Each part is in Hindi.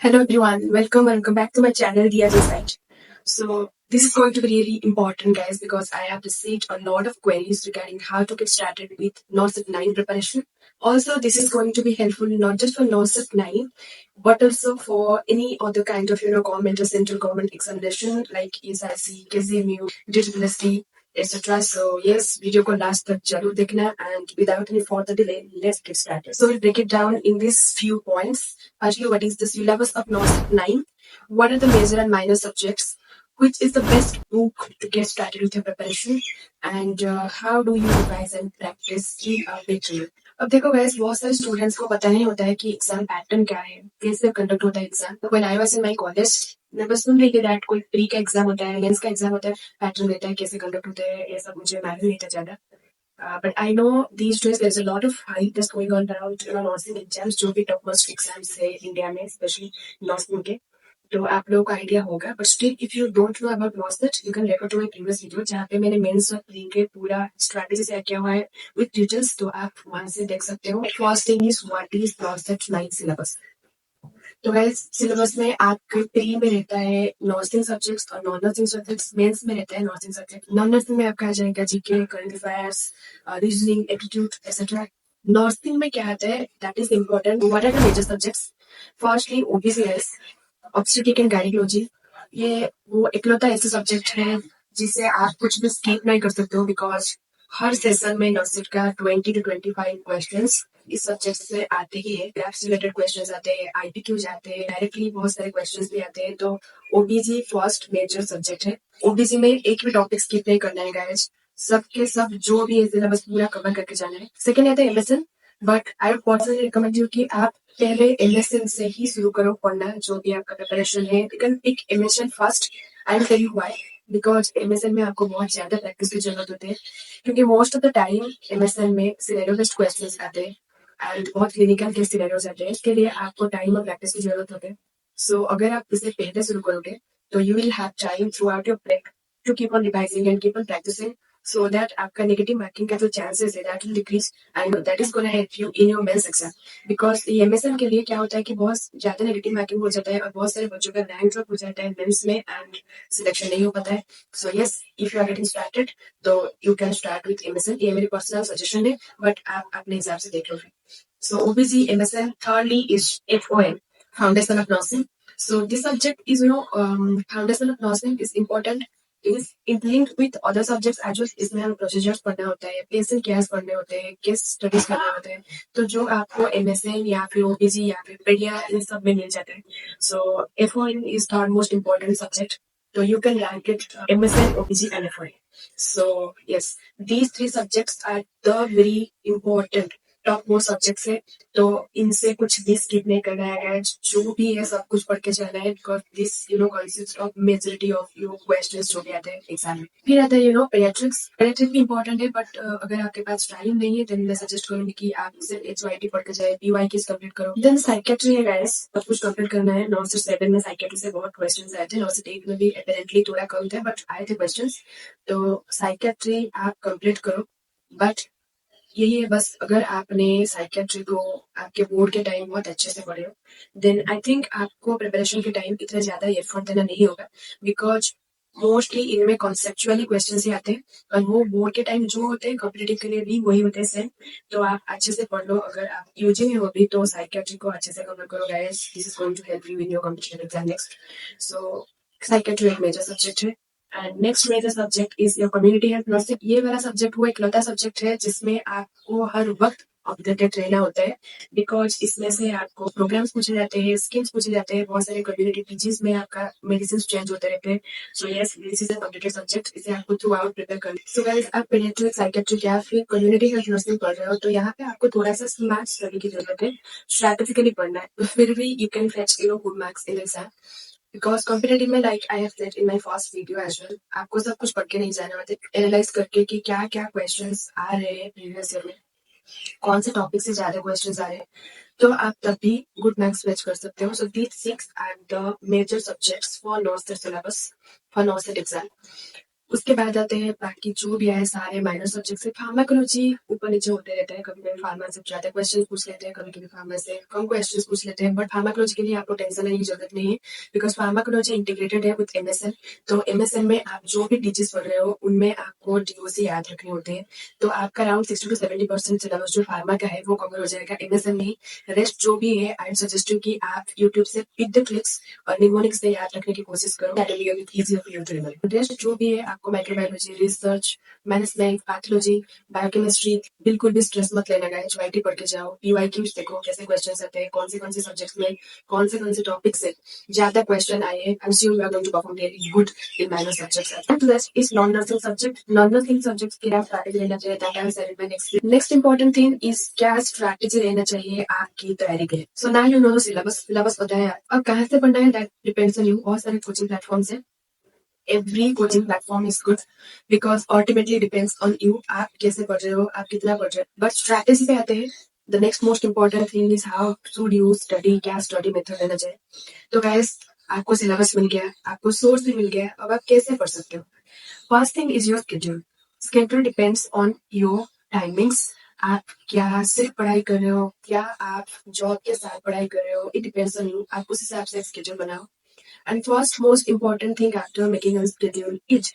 Hello everyone, welcome back to my channel DRJ Site. So this is going to be really important guys because I have received a lot of queries regarding how to get started with NORCET 9 preparation. Also this is going to be helpful not just for NORCET 9 but also for any other kind of government or central government examination like SIC, KZMU, DSSC, etc. So yes, video को last तक जरूर देखना and without any further delay, let's get started. So we'll break it down in these few points. Firstly, what is the syllabus of NORCET 9? What are the major and minor subjects? Which is the best book to get started with your preparation? And how do you revise and practice in a better? अब देखो guys, बहुत सारे स्टूडेंट्स को पता नहीं होता है कि एग्जाम पैटर्न क्या है, कैसे कंडक्ट होता है exam. When I was in my college, मैं बस सुन रही थी दैट कोई प्री का एग्जाम होता है, मेंस का एग्जाम होता है, पैटर्न रहता है, कैसे कंडक्ट होता है, ये सब मुझे मालूम नहीं था ज्यादा. But I know these days there's a lot of hype that's going on around nursing exams, जो भी topmost exams है इंडिया में, especially nursing के. तो आप लोगों को आइडिया होगा, but still if you don't know about NORCET you can refer to my previous video जहाँ पे मैंने मेंस और प्री के पूरा स्ट्रैटेजी शेयर किया हुआ है विद डिटेल्स, तो आप वहां से देख सकते हो. First thing is what is नॉर्सेट 9 syllabus. तो गाइस सिलेबस में आपके प्री में रहता है नर्सिंग सब्जेक्ट्स और नॉन नर्सिंग सब्जेक्ट्स. मेंस में रहता है नर्सिंग सब्जेक्ट. नॉन नर्सिंग में आपका आ जाएगा GK, current affairs, reasoning, aptitude etcetera. Nursing में क्या आता है that is important. What are the major subjects? Firstly OBCs, obstetric and gynaecology. ये वो इकलौता ऐसा सब्जेक्ट है जिसे आप कुछ भी स्किप नहीं कर सकते हो बिकॉज हर सेशन में नर्सिंग का 20 to 25 क्वेश्चंस इस सब्जेक्ट से आते ही है. ग्राफ्स रिलेटेड क्वेश्चंस आते हैं, आईपीक्यूज आते हैं, डायरेक्टली बहुत सारे क्वेश्चंस भी आते हैं. तो ओबीसी फर्स्ट मेजर सब्जेक्ट है. ओबीसी में एक भी टॉपिक स्किप नहीं करना है गाइस. सबके सब जो भी है सिलेबस पूरा कवर करके जाना है. सेकंड आता है MSN. But I would personally recommend you कि आप पहले एमएसएन से ही शुरू करो पढ़ना. जो भी आपका प्रिपरेशन है you can pick MSN first. I will tell you why. Because MSN में आपको बहुत ज्यादा प्रैक्टिस की जरूरत होती है क्योंकि most of the time MSN में सिनेरियो बेस्ड क्वेश्चंस आते हैं एंड बहुत क्लिनिकल के सिनेरियोज आते हैं. इसके लिए आपको टाइम और प्रैक्टिस की जरूरत होती है. सो अगर आप इसे पहले शुरू करोगे तो you will have time throughout your prep to keep on revising and keep on practicing so that आपका नेगेटिव मार्किंग का जो चांसेस है that will decrease and that is gonna help you in your mains exam. Because ये एमएसएन के लिए क्या होता है कि बहुत ज्यादा नेगेटिव मार्किंग हो जाता है और बहुत सारे बच्चों का रैंक ड्रॉप हो जाता है मेंस में एंड सिलेक्शन नहीं हो पाता है. So yes, if you are getting started तो you can start with MSN. ये मेरी पर्सनल सजेशन है बट आप अपने हिसाब से देख लो. So OBC, MSN. Thirdly is FON, Foundation of Nursing. So this subject is, Foundation of Nursing is important. It linked with other subjects as well. इसमें हम प्रोसीजर्स पढ़ना होता है, पेशेंट केयर्स पढ़ने होते हैं, केस स्टडीज करने होते हैं. तो जो आपको एमएसएन या फिर ओबीसी या फिर पेडिया इन सब में मिल जाता है. सो FON is third most important subject. So you can rank it MSN, OBC, and FON. So yes, these three subjects are the very important top most subjects है. तो इनसे कुछ भी स्किप नहीं करना है. जो भी है सब कुछ पढ़ के जाना है because this consist of majority of your questions जो भी आते हैं एग्जाम में. फिर आता है पेडियाट्रिक्स. पेडियाट्रिक्स भी इंपॉर्टेंट है बट अगर आपके पास टाइम नहीं है देन मैं सजेस्ट करूंगी कि आप सिर्फ HYT पढ़ के जाए, PYQs कंप्लीट करो. देन साइकेट्री है गाइस, सब कुछ कंप्लीट करना है. 9 से 7 में साइकेट्री से बहुत क्वेश्चंस आए थे. 9 से 8 में भी अपेरेंटली थोड़ा कम थे बट आए थे क्वेश्चंस. तो साइकेट्री आप कंप्लीट करो. बट यही है बस, अगर आपने साइकियाट्री को आपके बोर्ड के टाइम बहुत अच्छे से पढ़े हो देन आई थिंक आपको प्रिपरेशन के टाइम इतना ज्यादा एफर्ट देना नहीं होगा बिकॉज मोस्टली इनमें कॉन्सेप्चुअली क्वेश्चन ही आते हैं और वो बोर्ड के टाइम जो होते हैं कॉम्पिटेटिव के लिए भी वही होते हैं सेम. तो आप अच्छे से पढ़ लो. अगर आप यूजी में हो भी तो साइकियाट्री को अच्छे से कवर करो guys. This is going to help you in your competition exam next. So psychiatry एक मेजर सब्जेक्ट है. And next major subject is your community health nursing. ये वाला सब्जेक्ट वो इकलौता सब्जेक्ट है जिसमें आपको हर वक्त अपडेटेड रहना होता है बिकॉज इसमें से आपको प्रोग्राम्स पूछे जाते हैं, स्कीम्स पूछे जाते हैं, बहुत सारे कम्युनिटी पीजीज में आपका मेडिसिन चेंज होते रहते हैं. So yes, this is an updated subject. इसे आपको थ्रू आउट प्रिपेयर करना. सो गाइस, आप पेडियाट्रिक, साइकियाट्रिक या फिर कम्युनिटी हेल्थ नर्सिंग पढ़ रहे हो तो यहाँ पे आपको थोड़ा सा स्मार्ट स्टडी की जरूरत है. स्ट्रैटेजिकली पढ़ना है तो फिर भी you can fetch good marks in exam. Because competitive में like I have said in my first video as well, आपको सब कुछ पढ़ के नहीं जाना होता है. एनालाइज करके कि क्या क्या क्वेश्चंस आ रहे हैं प्रीवियस ईयर में, कौन से टॉपिक से ज्यादा क्वेश्चंस आ रहे हैं, तो आप तब भी गुड मार्क्स फेच कर सकते हो. So these 6 are the major subjects for NORCET syllabus for NORCET exam. उसके बाद आते हैं बाकी जो भी है सारे माइनर सब्जेक्ट से। फार्माकोलॉजी ऊपर नीचे होते रहता है, कभी कभी फार्मा से ज्यादा क्वेश्चन पूछ लेते हैं, कभी कभी फार्मा से कम क्वेश्चन पूछ लेते हैं। बट फार्माकोलॉजी के लिए आपको टेंशन लेने की जरूरत नहीं है, बिकॉज फार्माकोलॉजी इंटीग्रेटेड है विद एमएसएन। तो एमएसएन में आप जो भी टीचर्स पढ़ रहे हो उनमें आपको डीओसी याद रखने होते हैं। तो आपका अराउंड 60 to 70% सिलेबस जो फार्मा का है वो कवर हो जाएगा एमएसएन में ही। रेस्ट जो भी है आई सजेस्ट यू कि आप यूट्यूब से पिक द क्लिक्स और निमोनिक्स से याद रखने की कोशिश करो, that will be easy for you to remember. Rest जो भी है आपको microbiology, research, management, pathology, biochemistry, बिल्कुल भी स्ट्रेस मत लेना गाइस, वाईटी पढ़ के जाओ, पीवाईक्यूज देखो कैसे क्वेश्चंस आते हैं, कौन से सब्जेक्ट्स में कौन से टॉपिक से ज्यादा क्वेश्चन आए हैं। I am sure you are going to perform very good in minor subjects. And next is non nursing subject. Non nursing subjects की आप स्ट्रैटेजी लेना चाहिए, that I will said in my next important thing is क्या स्ट्रैटेजी लेना चाहिए आपकी तैयारी के लिए। So now you know the syllabus पता है अब कहाँ से पढ़ना है, दैट डिपेंड्स ऑन यू। बहुत सारे कोचिंग प्लेटफॉर्म्स है, every coaching platform is good because ultimately depends on you, आप कैसे पढ़ रहे हो, आप कितना पढ़ रहे हो। बट स्ट्रैटेजी पे आते हैं, the next most important thing is how should you study, क्या स्टडी मेथड लेना चाहिए। तो गाइस आपको सिलेबस मिल गया, आपको सोर्स भी मिल गया, अब आप कैसे पढ़ सकते हो। First thing is your schedule. Schedule depends on your timings. आप क्या सिर्फ पढ़ाई कर रहे हो, क्या आप जॉब के साथ पढ़ाई कर रहे हो, इट डिपेंड्स ऑन यू। आप उस हिसाब से स्केड्यूल बनाओ। And first most important thing after making a schedule is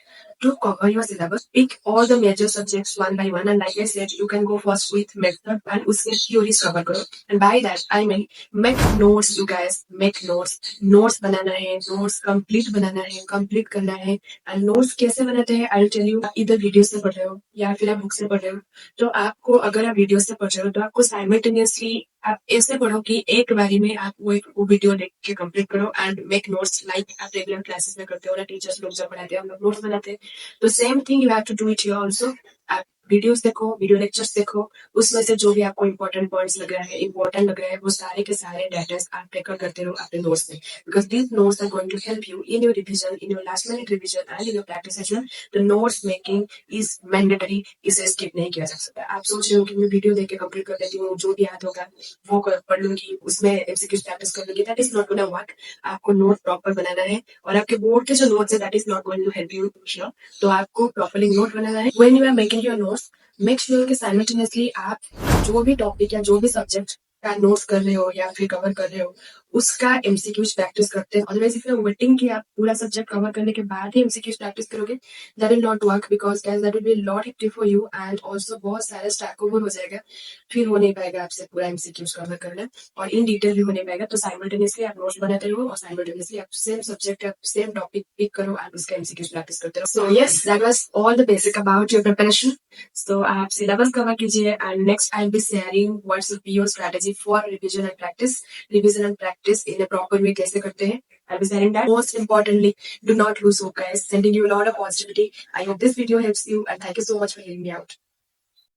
to cover your syllabus. Pick all the major subjects one by one. And like I said, you can go first with method and uske theories cover karo. And by that, I mean make notes, you guys. Make notes. Notes banana hai, notes complete banana hai, complete karna hai. And notes कैसे बनाते हैं I'll tell you. आप इधर वीडियो से पढ़ रहे हो या फिर आप बुक से पढ़ रहे हो, तो आपको अगर आप वीडियो से पढ़ रहे हो तो आपको साइमल्टेनियसली आप ऐसे पढ़ो कि एक बारी में आप वो वीडियो देख के कंप्लीट करो एंड मेक नोट्स लाइक आप रेगुलर क्लासेस में करते हो ना, टीचर्स लोग जब पढ़ाते हैं हम लोग नोट्स बनाते हैं। तो same thing you have to do it here also. आप वीडियोस देखो, वीडियो लेक्चर्स देखो, उसमें से जो भी आपको इंपॉर्टेंट पॉइंट्स लग रहा है, इंपॉर्टेंट लग रहा है, वो सारे के सारे डाटा आप टेकअप करते रहो अपने नोट्स में, because these notes are going to help you in your revision, in your last minute revision and in your practice as well. The notes making is mandatory, इसे स्किप नहीं किया जा सकता। आप सोच रहे हो कि मैं वीडियो देख के कंप्लीट कर लेती हूँ, जो भी याद होगा वो पढ़ लूंगी, उसमें एमसीक्यू प्रैक्टिस कर लूंगी, that is not gonna work. आपको नोट प्रॉपर बनाना है और आपके बोर्ड के जो नोट्स है that is not going to help you. तो आपको प्रॉपरली नोट बनाना है। When you are making your notes make sure कि साइमल्टेनियसली आप जो भी टॉपिक या जो भी सब्जेक्ट का नोट्स कर रहे हो या फिर कवर कर रहे हो उसका एमसीक्यूज प्रैक्टिस करते हैं। Otherwise if you are waiting कि आप पूरा सब्जेक्ट कवर करने के बाद ही एमसीक्यूज प्रैक्टिस करोगे, that will not work, because guys that will be lot hectic for you and also बहुत सारा स्टैक ओवर हो जाएगा, फिर हो नहीं पाएगा आपसे पूरा एमसीक्यूज कवर करना और इन डिटेल भी हो नहीं पाएगा। तो साइमल्टेनियसली आप नोट्स बनाते रहो और साइमल्टेनियसली आप same subject same topic pick करो एंड उसका एमसीक्यूज प्रैक्टिस करते रहो। So yes, that was all the basic about your preparation. So आप सिलेबस कवर कीजिए and next I will be sharing what's will be your strategy for revision and practice in a proper way कैसे करते हैं। I'll be sharing that. Most importantly, do not lose hope, guys. Sending you a lot of positivity. I hope this video helps you and thank you so much for hearing me out.